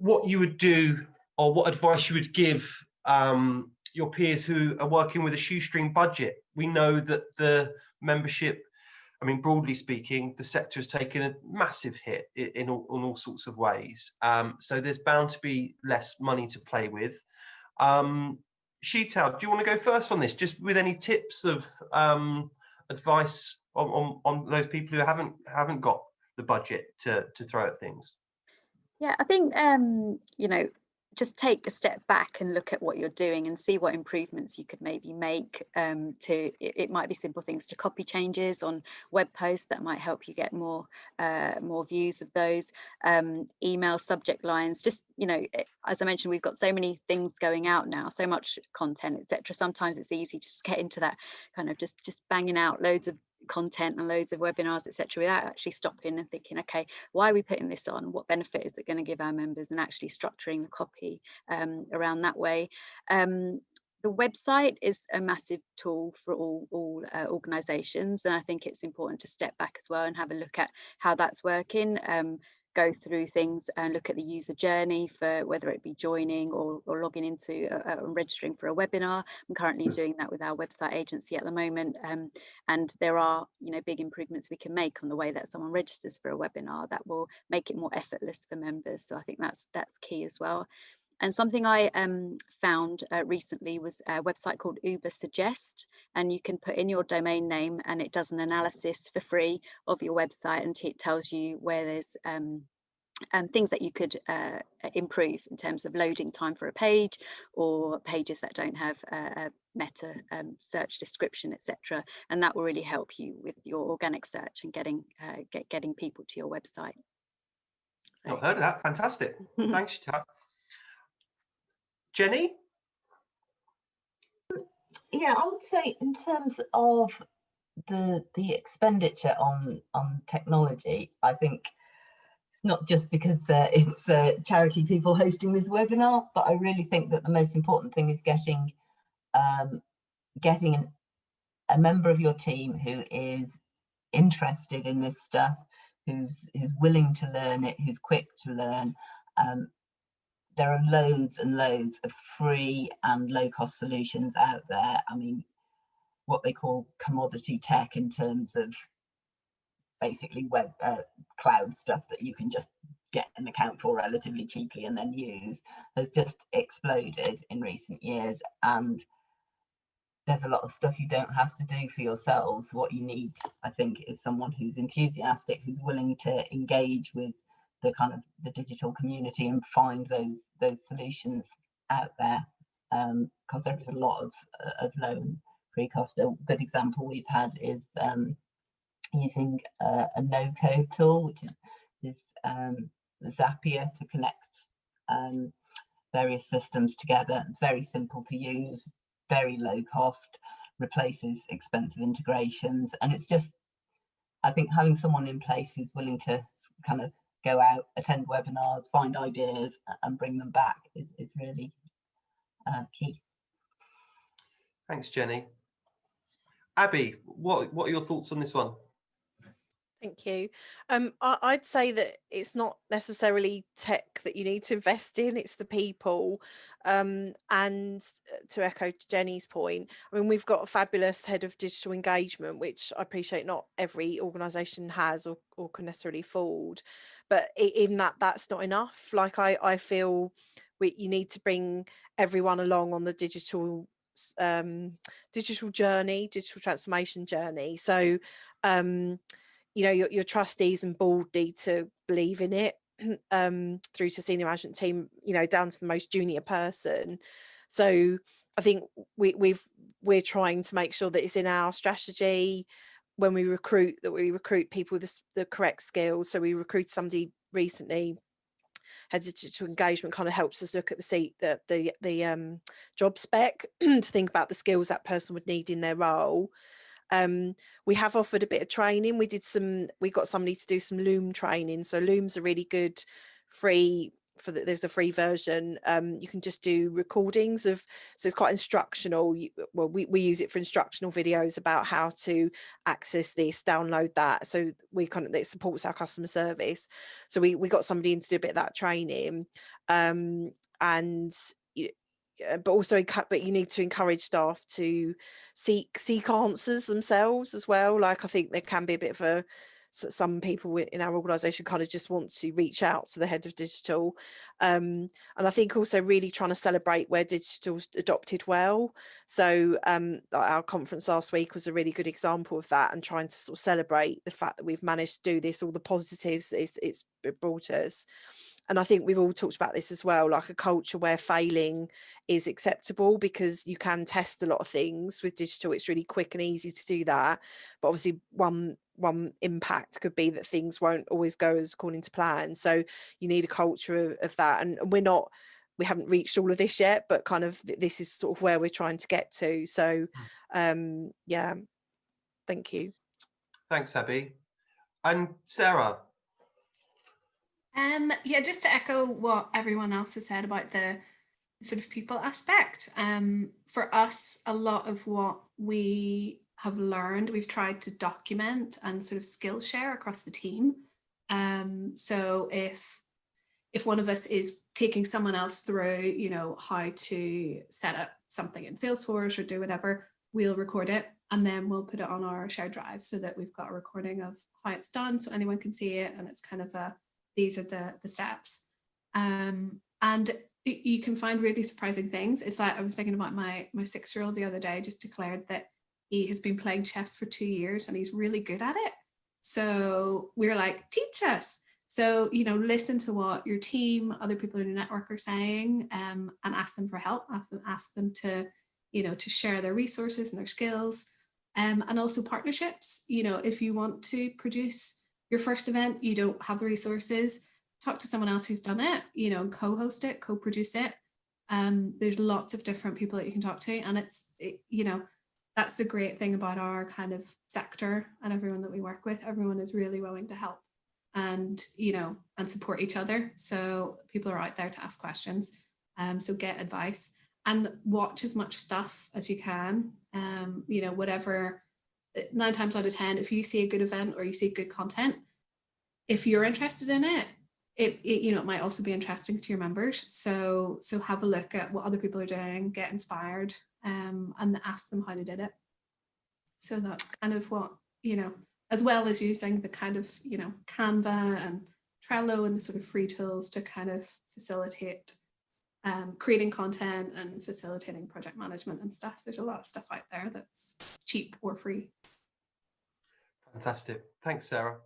what you would do, or what advice you would give your peers who are working with a shoestring budget. We know that the membership, I mean, broadly speaking, the sector has taken a massive hit in all sorts of ways. So there's bound to be less money to play with. Sheetal, do you want to go first on this, just with any tips of advice on those people who haven't got the budget to throw at things? Yeah, I think you know, just take a step back and look at what you're doing and see what improvements you could maybe make. It might be simple things to copy changes on web posts that might help you get more views of those. Email subject lines, just, you know, as I mentioned, we've got so many things going out now, so much content, etc. Sometimes it's easy to just get into that kind of just banging out loads of content and loads of webinars, etc., without actually stopping and thinking, okay, why are we putting this on? What benefit is it going to give our members? And actually structuring the copy around that way. The website is a massive tool for all organizations, and I think it's important to step back as well and have a look at how that's working. Go through things and look at the user journey for whether it be joining or logging into and registering for a webinar. I'm currently doing that with our website agency at the moment, and there are, you know, big improvements we can make on the way that someone registers for a webinar that will make it more effortless for members. So I think that's key as well. And something I found recently was a website called Uber Suggest, and you can put in your domain name and it does an analysis for free of your website, and it tells you where there's things that you could improve in terms of loading time for a page, or pages that don't have a meta search description, etc. And that will really help you with your organic search and getting people to your website. So, Not heard of that. Fantastic. Thanks, Tab. Jenny? Yeah, I would say in terms of the expenditure on technology, I think it's not just because it's charity people hosting this webinar, but I really think that the most important thing is getting a member of your team who is interested in this stuff, who's willing to learn it, who's quick to learn. There are loads and loads of free and low-cost solutions out there. I mean, what they call commodity tech in terms of basically web cloud stuff that you can just get an account for relatively cheaply and then use, has just exploded in recent years. And there's a lot of stuff you don't have to do for yourselves. What you need, I think, is someone who's enthusiastic, who's willing to engage with the kind of the digital community and find those solutions out there, because there is a lot of low and free cost. A good example we've had is using a no-code tool, which is Zapier, to connect various systems together. It's very simple to use, very low cost, replaces expensive integrations, and it's just, I think, having someone in place who's willing to kind of go out, attend webinars, find ideas and bring them back is really key. Thanks, Jenny. Abby, what are your thoughts on this one? Thank you. I'd say that it's not necessarily tech that you need to invest in, it's the people. And to echo Jenny's point, I mean, we've got a fabulous head of digital engagement, which I appreciate not every organisation has or can necessarily afford. But in that's not enough. Like I feel you need to bring everyone along on the digital journey, digital transformation journey. So you know, your trustees and board need to believe in it, through to senior management team, you know, down to the most junior person. So I think we're trying to make sure that it's in our strategy when we recruit, that we recruit people with the correct skills. So we recruited somebody recently, head of digital engagement, kind of helps us look at the job spec to think about the skills that person would need in their role. We have offered a bit of training. We got somebody to do some Loom training. So Loom's a really good free there's a free version. You can just do recordings of, so it's quite instructional. Well, we use it for instructional videos about how to access this, download that. So it supports our customer service. So we got somebody in to do a bit of that training, but also you need to encourage staff to seek answers themselves as well. Like, I think there can be a bit of some people in our organisation kind of just want to reach out to the head of digital, and I think also really trying to celebrate where digital's adopted well. So our conference last week was a really good example of that, and trying to sort of celebrate the fact that we've managed to do this, all the positives that it's brought us. And I think we've all talked about this as well, like a culture where failing is acceptable, because you can test a lot of things with digital. It's really quick and easy to do that. But obviously one impact could be that things won't always go as according to plan. So you need a culture of that. And we haven't reached all of this yet, but kind of this is sort of where we're trying to get to. So yeah, thank you. Thanks, Abby. And Sarah? Yeah, just to echo what everyone else has said about the sort of people aspect. For us, a lot of what we have learned, we've tried to document and sort of Skillshare across the team. So if one of us is taking someone else through, you know, how to set up something in Salesforce or do whatever, we'll record it and then we'll put it on our shared drive so that we've got a recording of how it's done so anyone can see it, and it's kind of these are the steps. And you can find really surprising things. It's like, I was thinking about my 6-year-old the other day, just declared that he has been playing chess for 2 years and he's really good at it. So we're like, teach us. So, you know, listen to what your team, other people in your network are saying, and ask them for help, ask them to, you know, to share their resources and their skills, and also partnerships. You know, if you want to produce your first event, you don't have the resources, talk to someone else who's done it, you know, co-host it, co-produce it. There's lots of different people that you can talk to, and you know, that's the great thing about our kind of sector and everyone that we work with. Everyone is really willing to help and, you know, and support each other. So people are out there to ask questions. So get advice and watch as much stuff as you can. You know, whatever, 9 times out of 10, if you see a good event or you see good content, if you're interested in it, you know, it might also be interesting to your members. So have a look at what other people are doing, get inspired, and ask them how they did it. So that's kind of what, you know, as well as using the kind of, you know, Canva and Trello and the sort of free tools to kind of facilitate creating content and facilitating project management and stuff. There's a lot of stuff out there that's cheap or free. Fantastic. Thanks, Sarah.